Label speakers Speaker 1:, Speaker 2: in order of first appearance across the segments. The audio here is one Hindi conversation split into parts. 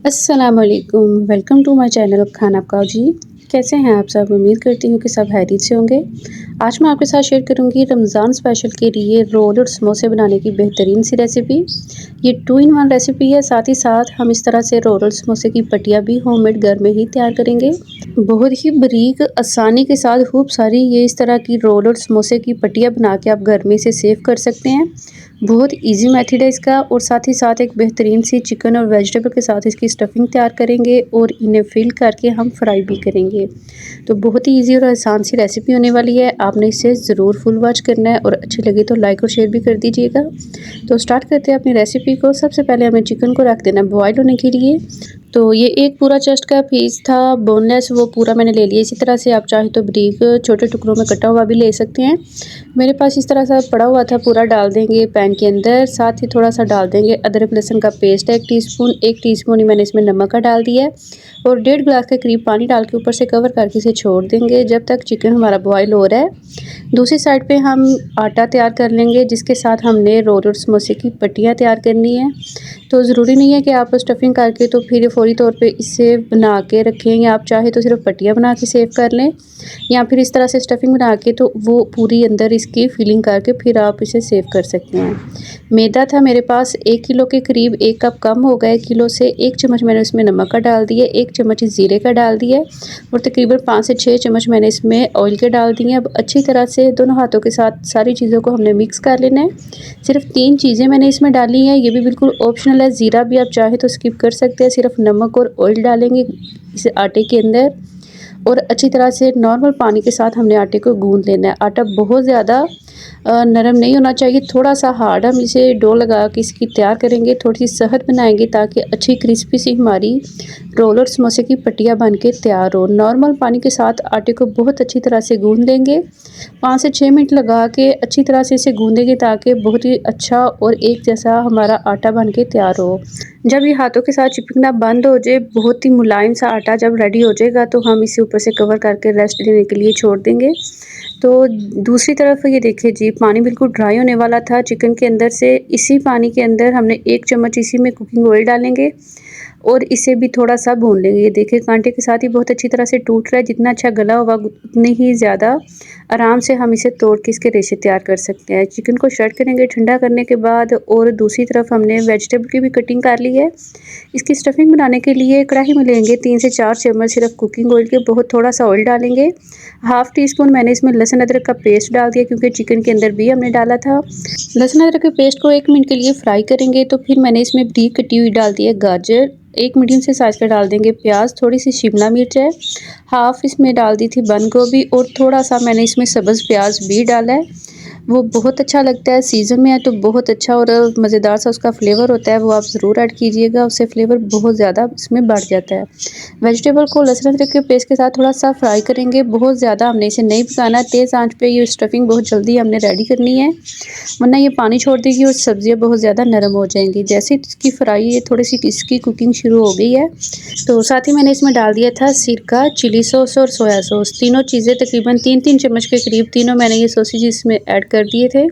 Speaker 1: अस्सलाम वालेकुम, वेलकम टू माय चैनल खाना पकाओ जी। कैसे हैं आप सब? उम्मीद करती हूँ कि सब खैरियत से होंगे। आज मैं आपके साथ शेयर करूँगी रमज़ान स्पेशल के लिए रोल और समोसे बनाने की बेहतरीन सी रेसिपी। ये 2 इन 1 रेसिपी है, साथ ही साथ हम इस तरह से रोल और समोसे की पट्टियाँ भी होममेड घर में ही तैयार करेंगे। बहुत ही बारीक आसानी के साथ खूब सारी ये इस तरह की रोल और समोसे की पट्टियाँ बना के आप घर में इसे सेव कर सकते हैं। बहुत ईज़ी मेथड है इसका, और साथ ही साथ एक बेहतरीन सी चिकन और वेजिटेबल के साथ इसकी स्टफिंग तैयार करेंगे और इन्हें फिल करके हम फ्राई भी करेंगे। तो बहुत ही ईज़ी और आसान सी रेसिपी होने वाली है। आपने इसे ज़रूर फुल वॉच करना है, और अच्छी लगे तो लाइक और शेयर भी कर दीजिएगा। तो स्टार्ट करते हैं अपनी रेसिपी को। सबसे पहले हमें चिकन को रख देना बॉयल होने के लिए। तो ये एक पूरा चेस्ट का पीस था बोनलेस, वो पूरा मैंने ले लिया। इसी तरह से आप चाहे तो बारीक छोटे टुकड़ों में कटा हुआ भी ले सकते हैं। मेरे पास इस तरह सा पड़ा हुआ था, पूरा डाल देंगे पैन के अंदर। साथ ही थोड़ा सा डाल देंगे अदरक लहसुन का पेस्ट है 1 टीस्पून ही मैंने इसमें नमक का डाल दिया है, और 1.5 गिलास के करीब पानी डाल के ऊपर से कवर करके इसे छोड़ देंगे जब तक चिकन हमारा बॉयल हो रहा है। दूसरी साइड पे हम आटा तैयार कर लेंगे, जिसके साथ हमने रोल और समोसे की पट्टियाँ तैयार करनी है। तो ज़रूरी नहीं है कि आप स्टफिंग करके तो फिर फौरी तौर पे इसे बना के रखें, या आप चाहे तो सिर्फ पट्टियाँ बना के सेव कर लें, या फिर इस तरह से स्टफिंग बना के तो वो पूरी अंदर इसकी फिलिंग करके फिर आप इसे सेव कर सकते हैं। मैदा था मेरे पास 1 किलो के करीब, 1 कप कम हो गए किलो से। 1 चम्मच मैंने उसमें नमक का डाल दिया, 1 चम्मच ज़ीरे का डाल दिया, और तकरीबन 5 से 6 चम्मच मैंने इसमें ऑयल के डाल दिए। अब अच्छी तरह से दोनों हाथों के साथ सारी चीज़ों को हमने मिक्स कर लेना है। सिर्फ 3 चीज़ें मैंने इसमें डाली हैं, ये भी बिल्कुल ऑप्शनल है। ज़ीरा भी आप चाहे तो स्किप कर सकते हैं। सिर्फ नमक और ऑयल डालेंगे इस आटे के अंदर, और अच्छी तरह से नॉर्मल पानी के साथ हमने आटे को गूंद लेना है। आटा बहुत ज़्यादा नरम नहीं होना चाहिए, थोड़ा सा हार्ड हम इसे डो लगा के इसकी तैयार करेंगे। थोड़ी सी सहत बनाएंगे ताकि अच्छी क्रिस्पी सी हमारी रोल और समोसे की पट्टियाँ बन के तैयार हो। नॉर्मल पानी के साथ आटे को बहुत अच्छी तरह से गूंद लेंगे। 5 से 6 मिनट लगा के अच्छी तरह से इसे गूंदेंगे ताकि बहुत ही अच्छा और एक जैसा हमारा आटा बन के तैयार हो। जब ये हाथों के साथ चिपकना बंद हो जाए, बहुत ही मुलायम सा आटा जब रेडी हो जाएगा, तो हम इसे ऊपर से कवर करके रेस्ट देने के लिए छोड़ देंगे। तो दूसरी तरफ ये देखिए जी, पानी बिल्कुल ड्राई होने वाला था चिकन के अंदर से। इसी पानी के अंदर हमने 1 चम्मच इसी में कुकिंग ऑयल डालेंगे, और इसे भी थोड़ा सा भून लेंगे। ये देखिए कांटे के साथ ही बहुत अच्छी तरह से टूट रहा है। जितना अच्छा गला होगा उतनी ही ज़्यादा आराम से हम इसे तोड़ के इसके रेशे तैयार कर सकते हैं। चिकन को श्रेड करेंगे ठंडा करने के बाद, और दूसरी तरफ हमने वेजिटेबल की भी कटिंग कर ली है। इसकी स्टफिंग बनाने के लिए कढ़ाई में लेंगे 3 से 4 चम्मच सिर्फ कुकिंग ऑयल के, बहुत थोड़ा सा ऑयल डालेंगे। हाफ़ टी स्पून मैंने इसमें लहसुन अदरक का पेस्ट डाल दिया, क्योंकि चिकन के अंदर भी हमने डाला था। लहसुन अदरक के पेस्ट को 1 मिनट के लिए फ्राई करेंगे। तो फिर मैंने इसमें बारीक कटी हुई डाल दी है गाजर, 1 मीडियम से साइज़ का डाल देंगे प्याज, थोड़ी सी शिमला मिर्च है, हाफ़ इसमें डाल दी थी बंद गोभी, और थोड़ा सा मैंने इसमें सब्ज़ प्याज भी डाला है। वो बहुत अच्छा लगता है, सीज़न में है तो बहुत अच्छा और मज़ेदार सा उसका फ्लेवर होता है, वो आप ज़रूर ऐड कीजिएगा, उससे फ्लेवर बहुत ज़्यादा इसमें बढ़ जाता है। वेजिटेबल को लहसुन अदरक के पेस्ट के साथ थोड़ा सा फ्राई करेंगे, बहुत ज़्यादा हमने इसे नहीं पकाना। तेज़ आंच पे ये स्टफिंग बहुत जल्दी हमने रेडी करनी है, वरना ये पानी छोड़ देगी और सब्ज़ियाँ बहुत ज़्यादा नरम हो जाएंगी। जैसे ही इसकी फ्राई ये थोड़ी सी इसकी कुकिंग शुरू हो गई है, तो साथ ही मैंने इसमें डाल दिया था सिरका, चिली सॉस और सोया सॉस। तीनों चीज़ें तकरीबन 3-3 चम्मच के करीब तीनों मैंने ये सॉसेज इसमें ऐड कर दिए थे।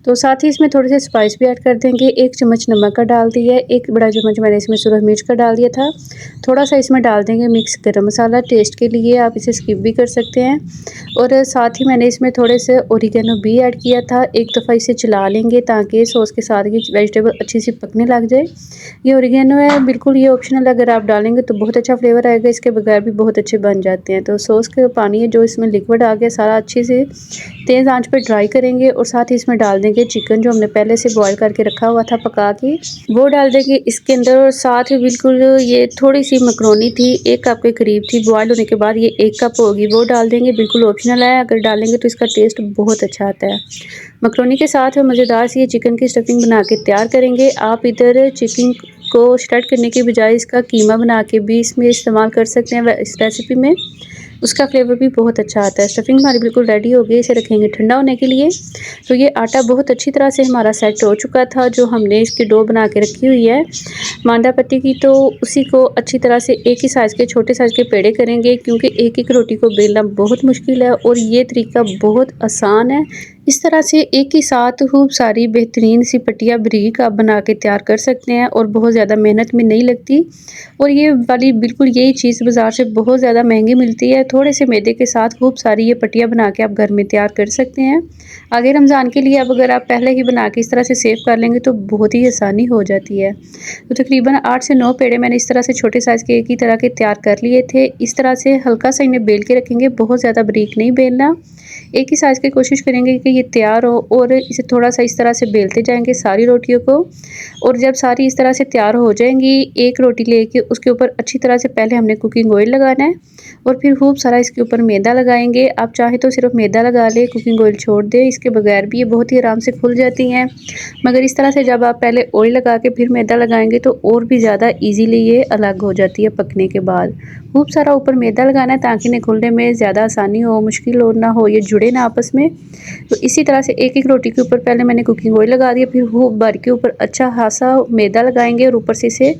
Speaker 1: तो साथ ही इसमें थोड़े से स्पाइस भी ऐड कर देंगे। 1 चम्मच नमक का डाल दिया है, 1 बड़ा चम्मच मैंने इसमें सूरज मिर्च का डाल दिया था। थोड़ा सा इसमें डाल देंगे मिक्स गरम मसाला टेस्ट के लिए, आप इसे स्किप भी कर सकते हैं। और साथ ही मैंने इसमें थोड़े से ओरिगेनो भी ऐड किया था। एक दफ़ा इसे चला लेंगे ताकि सॉस के साथ ये वेजिटेबल अच्छी सी पकने लग जाए। ये ओरिगेनो है, बिल्कुल ये ऑप्शनल, अगर आप डालेंगे तो बहुत अच्छा फ्लेवर आएगा, इसके बगैर भी बहुत अच्छे बन जाते हैं। तो सॉस का पानी है जो इसमें लिक्विड आ गया सारा, अच्छे से तेज़ आंच पे ड्राई करेंगे, और साथ ही इसमें डाल देंगे चिकन जो हमने पहले से बॉईल करके रखा हुआ था पका के, वो डाल देंगे इसके अंदर। और साथ ही बिल्कुल ये थोड़ी सी मकरोनी थी, 1 कप के करीब थी, बॉयल होने के बाद ये 1 कप होगी, वो डाल देंगे। बिल्कुल ऑप्शनल है, अगर डालेंगे तो इसका टेस्ट बहुत अच्छा आता है। मकरोनी के साथ मज़ेदार सी ये चिकन की स्टफिंग बना के तैयार करेंगे। आप इधर चिकन को श्रेड करने के बजाय इसका कीमा बना के भी इसमें इस्तेमाल कर सकते हैं इस रेसिपी में, उसका फ्लेवर भी बहुत अच्छा आता है। स्टफिंग हमारी बिल्कुल रेडी हो गई, इसे रखेंगे ठंडा होने के लिए। तो ये आटा बहुत अच्छी तरह से हमारा सेट हो चुका था, जो हमने इसकी डो बना के रखी हुई है मांडा पत्ती की। तो उसी को अच्छी तरह से एक ही साइज़ के छोटे साइज़ के पेड़े करेंगे, क्योंकि एक एक रोटी को बेलना बहुत मुश्किल है, और ये तरीका बहुत आसान है। इस तरह से एक ही साथ खूब सारी बेहतरीन सी पट्टियाँ बारीक आप बना के तैयार कर सकते हैं और बहुत ज़्यादा मेहनत में नहीं लगती। और ये वाली बिल्कुल यही चीज़ बाज़ार से बहुत ज़्यादा महंगी मिलती है। थोड़े से मैदे के साथ खूब सारी ये पट्टियाँ बना के आप घर में तैयार कर सकते हैं। आगे रमज़ान के लिए अब अगर आप पहले ही बना के इस तरह से सेव कर लेंगे तो बहुत ही आसानी हो जाती है। तो तकरीबन 8 से 9 पेड़े मैंने इस तरह से छोटे साइज़ के एक ही तरह के तैयार कर लिए थे। इस तरह से हल्का सा इन्हें बेल के रखेंगे, बहुत ज़्यादा बारीक नहीं बेलना। एक ही साइज़ की कोशिश करेंगे कि ये तैयार हो और इसे थोड़ा-सा इस तरह से बेलते जाएँगे सारी रोटियों को। और जब सारी इस तरह से तैयार हो जाएँगी, एक रोटी लेके उसके ऊपर अच्छी तरह से पहले हमने कुकिंग ऑयल लगाना है और फिर खूब सारा इसके ऊपर मैदा लगाएँगे। आप चाहें तो सिर्फ़ मैदा लगा लें, कुकिंग ऑयल छोड़ दें, इसके बगैर भी ये बहुत ही आराम से फूल जाती हैं। मगर इस तरह से जब आप पहले ऑयल लगा के फिर मैदा लगाएँगे तो और भी ज़्यादा ईज़िली ये अलग हो जाती है पकने के बाद। खूब सारा ऊपर मैदा लगाना है ताकि इन्हें खुलने में ज़्यादा आसानी हो, मुश्किल हो ना हो, ये जुड़े ना आपस में। तो इसी तरह से एक-एक रोटी के ऊपर पहले मैंने कुकिंग ऑयल लगा दिया, फिर खूब भर के ऊपर अच्छा खासा मैदा लगाएँगे और ऊपर से इसे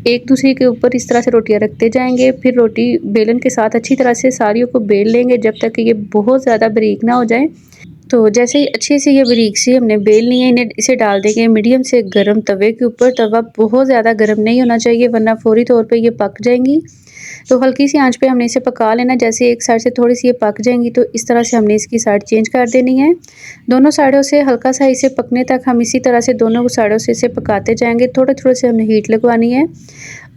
Speaker 1: एक दूसरे के ऊपर इस तरह से रोटियां रखते जाएंगे। फिर रोटी बेलन के साथ अच्छी तरह से सारियों को बेल लेंगे जब तक कि ये बहुत ज़्यादा बारीक ना हो जाए। तो जैसे ही अच्छे से ये बारीक सी हमने बेल ली है, इन्हें इसे डाल देंगे मीडियम से गर्म तवे के ऊपर। तवा बहुत ज़्यादा गर्म नहीं होना चाहिए वरना फौरी तौर पे ये पक जाएंगी। तो हल्की सी आंच पे हमने इसे पका लेना। जैसे एक साइड से थोड़ी सी ये पक जाएंगी तो इस तरह से हमने इसकी साइड चेंज कर देनी है। दोनों साइडों से हल्का सा इसे पकने तक हम इसी तरह से दोनों साइडों से इसे पकाते जाएंगे। थोड़े थोड़े से हमने हीट लगवानी है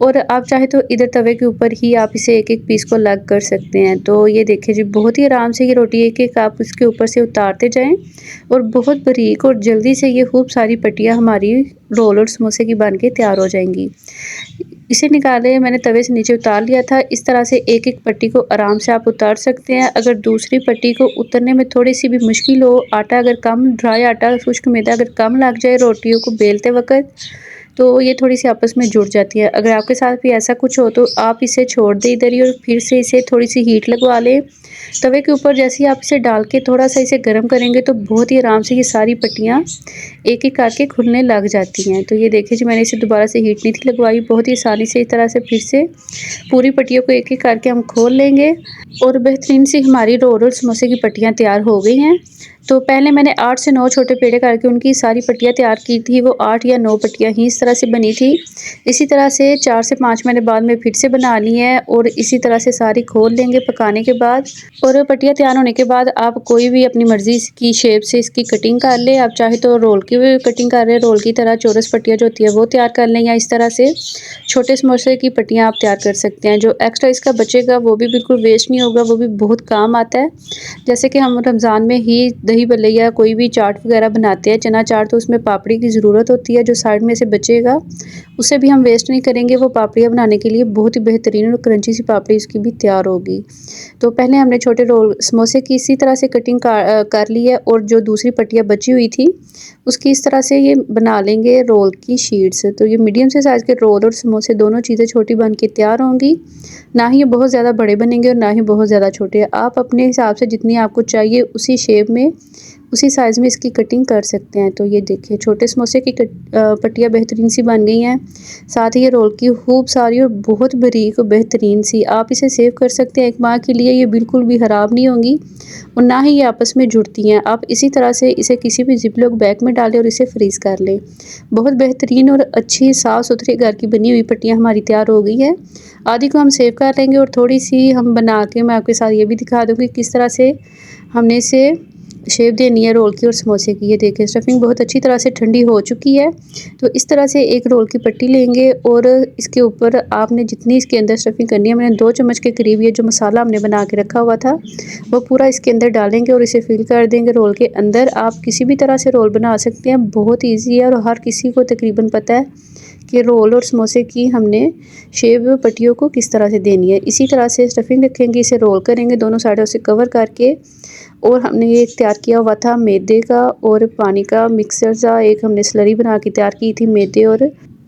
Speaker 1: और आप चाहे तो इधर तवे के ऊपर ही आप इसे एक एक पीस को अलग कर सकते हैं। तो ये देखिए जी, बहुत ही आराम से ये रोटी एक एक आप इसके ऊपर से उतारते जाएं और बहुत बारीक और जल्दी से ये खूब सारी पट्टियाँ हमारी रोल और समोसे की बन के तैयार हो जाएंगी। इसे निकाले मैंने तवे से नीचे उतार लिया था। इस तरह से एक एक पट्टी को आराम से आप उतार सकते हैं। अगर दूसरी पट्टी को उतरने में थोड़ी सी भी मुश्किल हो, आटा अगर कम, ड्राई आटा, खुश्क मैदा अगर कम लग जाए रोटियों को बेलते वक्त तो ये थोड़ी सी आपस में जुड़ जाती है। अगर आपके साथ भी ऐसा कुछ हो तो आप इसे छोड़ दें इधर ही और फिर से इसे थोड़ी सी हीट लगवा लें तवे के ऊपर। जैसे ही आप इसे डाल के थोड़ा सा इसे गर्म करेंगे तो बहुत ही आराम से ये सारी पट्टियाँ एक एक करके खुलने लग जाती हैं। तो ये देखिए जी, मैंने इसे दोबारा से हीट नहीं थी लगवाई, बहुत ही आसानी से इस तरह से फिर से पूरी पट्टियों को एक एक करके हम खोल लेंगे और बेहतरीन सी हमारी रोल और समोसे की पट्टियाँ तैयार हो गई हैं। तो पहले मैंने 8 से 9 छोटे पेड़े करके उनकी सारी पट्टियाँ तैयार की थी। वो 8 या 9 पट्टियाँ ही इस तरह से बनी थी। इसी तरह से 4 से 5 मैंने बाद में फिर से बना ली हैं और इसी तरह से सारी खोल लेंगे पकाने के बाद। और पट्टियाँ तैयार होने के बाद आप कोई भी अपनी मर्ज़ी की शेप से इसकी कटिंग कर लें। आप चाहे तो रोल की भी कटिंग कर रहे हैं, रोल की तरह चौरस पट्टियाँ जो होती है वो तैयार कर लें, या इस तरह से छोटे समोसे की पट्टियाँ आप तैयार कर सकते हैं। जो एक्स्ट्रा इसका बचेगा वो भी बिल्कुल वेस्ट नहीं होगा, वो भी बहुत काम आता है। जैसे कि हम रमज़ान में ही दही भल्ले या कोई भी चाट वगैरह बनाते हैं, चना चाट, तो उसमें पापड़ी की ज़रूरत होती है। जो साइड में से बचेगा उसे भी हम वेस्ट नहीं करेंगे। वो पापड़ियाँ बनाने के लिए बहुत ही बेहतरीन और क्रंची सी पापड़ी इसकी भी तैयार होगी। तो पहले हमने छोटे रोल समोसे की इसी तरह से कटिंग कर ली है और जो दूसरी पट्टियाँ बची हुई थी उसकी इस तरह से ये बना लेंगे रोल की शीट्स। तो ये मीडियम से साइज़ के रोल और समोसे दोनों चीज़ें छोटी बन के तैयार होंगी। ना ही ये बहुत ज़्यादा बड़े बनेंगे और ना ही बहुत ज़्यादा छोटे। आप अपने हिसाब से जितनी आपको चाहिए उसी शेप में, उसी साइज़ में इसकी कटिंग कर सकते हैं। तो ये देखिए छोटे समोसे की पट्टियाँ बेहतरीन सी बन गई हैं। साथ ही ये रोल की खूब सारी और बहुत बारीक और बेहतरीन सी। आप इसे सेव कर सकते हैं एक माह के लिए, ये बिल्कुल भी ख़राब नहीं होंगी और ना ही ये आपस में जुड़ती हैं। आप इसी तरह से इसे किसी भी ज़िप-लॉक बैग में डालें और इसे फ्रीज़ कर लें। बहुत बेहतरीन और अच्छी साफ़-सुथरी घर की बनी हुई पट्टियाँ हमारी तैयार हो गई हैं। आधी को हम सेव कर लेंगे और थोड़ी सी हम बना के मैं आपके साथ ये भी दिखा दूँगी किस तरह से हमने इसे शेप देनी है रोल की और समोसे की। ये देखिए स्टफिंग बहुत अच्छी तरह से ठंडी हो चुकी है। तो इस तरह से एक रोल की पट्टी लेंगे और इसके ऊपर आपने जितनी इसके अंदर स्टफिंग करनी है, मैंने 2 चम्मच के करीब ये जो मसाला हमने बना के रखा हुआ था वो पूरा इसके अंदर डालेंगे और इसे फिल कर देंगे रोल के अंदर। आप किसी भी तरह से रोल बना सकते हैं, बहुत ईजी है और हर किसी को तकरीबन पता है कि रोल और समोसे की हमने शेप पट्टियों को किस तरह से देनी है। इसी तरह से स्टफिंग रखेंगे, इसे रोल करेंगे दोनों साइडों से कवर करके। और हमने ये तैयार किया हुआ था मैदे का और पानी का मिक्सर सा, एक हमने स्लरी बना के तैयार की थी मैदे और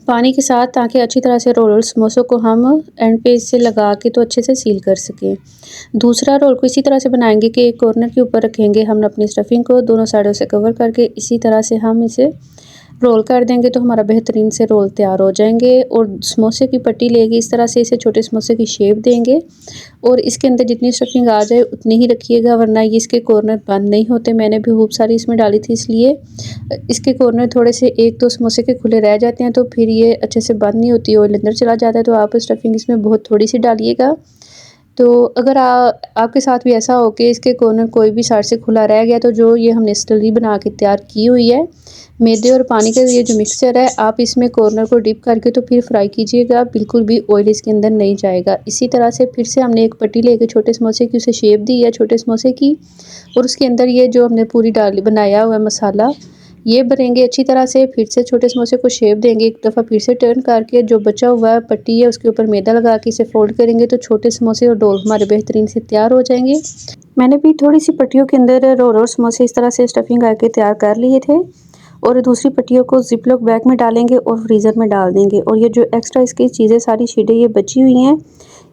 Speaker 1: पानी के साथ, ताकि अच्छी तरह से रोल और समोसों को हम एंड पे इससे लगा के तो अच्छे से सील कर सकें। दूसरा रोल को इसी तरह से बनाएंगे कि एक कॉर्नर के ऊपर रखेंगे हम अपनी स्टफिंग को, दोनों साइडों से कवर करके इसी तरह से हम इसे रोल कर देंगे तो हमारा बेहतरीन से रोल तैयार हो जाएंगे। और समोसे की पट्टी लेके इस तरह से इसे छोटे समोसे की शेप देंगे और इसके अंदर जितनी स्टफिंग आ जाए उतनी ही रखिएगा, वरना ये इसके कॉर्नर बंद नहीं होते। मैंने भी खूब सारी इसमें डाली थी, इसलिए इसके कॉर्नर थोड़े से एक दो समोसे के खुले रह जाते हैं तो फिर ये अच्छे से बंद नहीं होती, ऑयल अंदर चला जाता है। तो आप स्टफिंग इसमें बहुत थोड़ी सी डालिएगा। तो अगर आपके साथ भी ऐसा हो कि इसके कॉर्नर कोई भी साइड से खुला रह गया, तो जो ये हमने स्लरी बना के तैयार की हुई है मैदे और पानी का ये जो मिक्सचर है, आप इसमें कॉर्नर को डिप करके तो फिर फ्राई कीजिएगा, बिल्कुल भी ऑयल इसके अंदर नहीं जाएगा। इसी तरह से फिर से हमने एक पट्टी लेके छोटे समोसे की उसे शेप दी है छोटे समोसे की, और उसके अंदर ये जो हमने पूरी डाली बनाया हुआ है मसाला ये भरेंगे अच्छी तरह से। फिर से छोटे समोसे को शेप देंगे, एक दफ़ा फिर से टर्न करके जो बचा हुआ है पट्टी है उसके ऊपर मैदा लगा के इसे फोल्ड करेंगे तो छोटे समोसे और डोल हमारे बेहतरीन से तैयार हो जाएंगे। मैंने भी थोड़ी सी पट्टियों के अंदर रोल और समोसे इस तरह से स्टफिंग करके तैयार कर लिए थे, और दूसरी पट्टियों को जिपलॉक बैग में डालेंगे और फ्रीज़र में डाल देंगे। और ये जो एक्स्ट्रा इसकी चीज़ें सारी शीटें ये बची हुई हैं,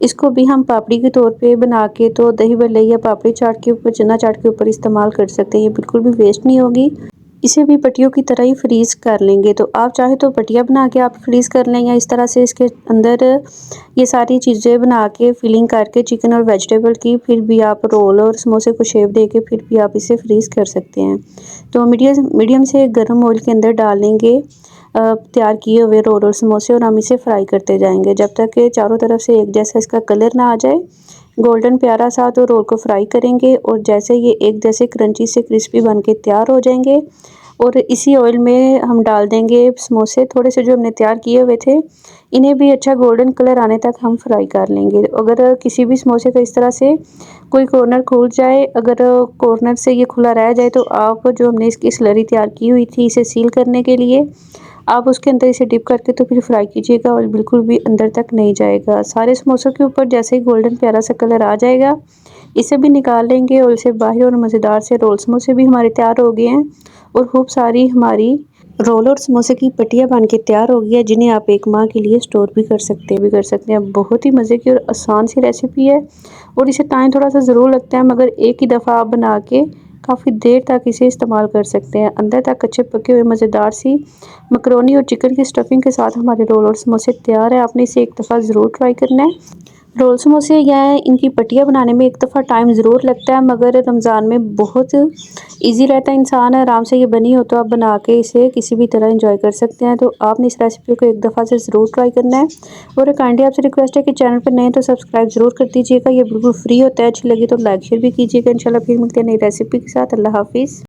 Speaker 1: इसको भी हम पापड़ी के तौर पे बना के तो दही भल्ले या पापड़ी चाट के ऊपर, चना चाट के ऊपर इस्तेमाल कर सकते हैं। ये बिल्कुल भी वेस्ट नहीं होगी। इसे भी पट्टियों की तरह ही फ्रीज़ कर लेंगे। तो आप चाहे तो पट्टियाँ बना के आप फ्रीज़ कर लें, या इस तरह से इसके अंदर ये सारी चीज़ें बना के फिलिंग करके चिकन और वेजिटेबल की फिर भी आप रोल और समोसे को शेप दे के फिर भी आप इसे फ्रीज़ कर सकते हैं। तो मीडियम से गर्म ऑयल के अंदर डालेंगे तैयार किए हुए रोल और समोसे, और हम इसे फ्राई करते जाएंगे जब तक कि चारों तरफ से एक जैसा इसका कलर ना आ जाए गोल्डन प्यारा सा। तो रोल को फ्राई करेंगे और जैसे ये एक जैसे क्रंची से क्रिस्पी बन के तैयार हो जाएंगे, और इसी ऑयल में हम डाल देंगे समोसे थोड़े से जो हमने तैयार किए हुए थे, इन्हें भी अच्छा गोल्डन कलर आने तक हम फ्राई कर लेंगे। अगर किसी भी समोसे का इस तरह से कोई कॉर्नर खुल जाए, अगर कॉर्नर से ये खुला रह जाए, तो आप जो हमने इसकी स्लरी तैयार की हुई थी इसे सील करने के लिए आप उसके अंदर इसे डिप करके तो फिर फ्राई कीजिएगा, और बिल्कुल भी अंदर तक नहीं जाएगा। सारे समोसों के ऊपर जैसे ही गोल्डन प्यारा सा कलर आ जाएगा इसे भी निकाल लेंगे, और इसे बाहर और मज़ेदार से रोल समोसे भी हमारे तैयार हो गए हैं, और खूब सारी हमारी रोल और समोसे की पट्टियाँ बन के तैयार हो गई है, जिन्हें आप एक माह के लिए स्टोर भी कर सकते हैं। बहुत ही मज़े की और आसान सी रेसिपी है, और इसे टाइम थोड़ा सा ज़रूर लगता है, मगर एक ही दफ़ा आप बना के काफ़ी देर तक इसे इस्तेमाल कर सकते हैं। अंदर तक अच्छे पके हुए मज़ेदार सी मकरोनी और चिकन की स्टफिंग के साथ हमारे रोल और समोसे तैयार है। आपने इसे एक दफ़ा ज़रूर ट्राई करना है। रोल समोसे या इनकी पट्टियाँ बनाने में एक दफ़ा टाइम ज़रूर लगता है, मगर रमज़ान में बहुत इजी रहता है, इंसान आराम से ये बनी हो तो आप बना के इसे किसी भी तरह एंजॉय कर सकते हैं। तो आपने इस रेसिपी को एक दफ़ा से ज़रूर ट्राई करना है, और काइंडली आपसे रिक्वेस्ट है कि चैनल पर नए तो सब्सक्राइब ज़रूर कर दीजिएगा। ये बिल्कुल फ्री होता है, अच्छी लगी तो लाइक शेयर भी कीजिएगा। इंशाल्लाह फिर मिलते हैं नई रेसिपी के साथ। अल्लाह हाफिज़।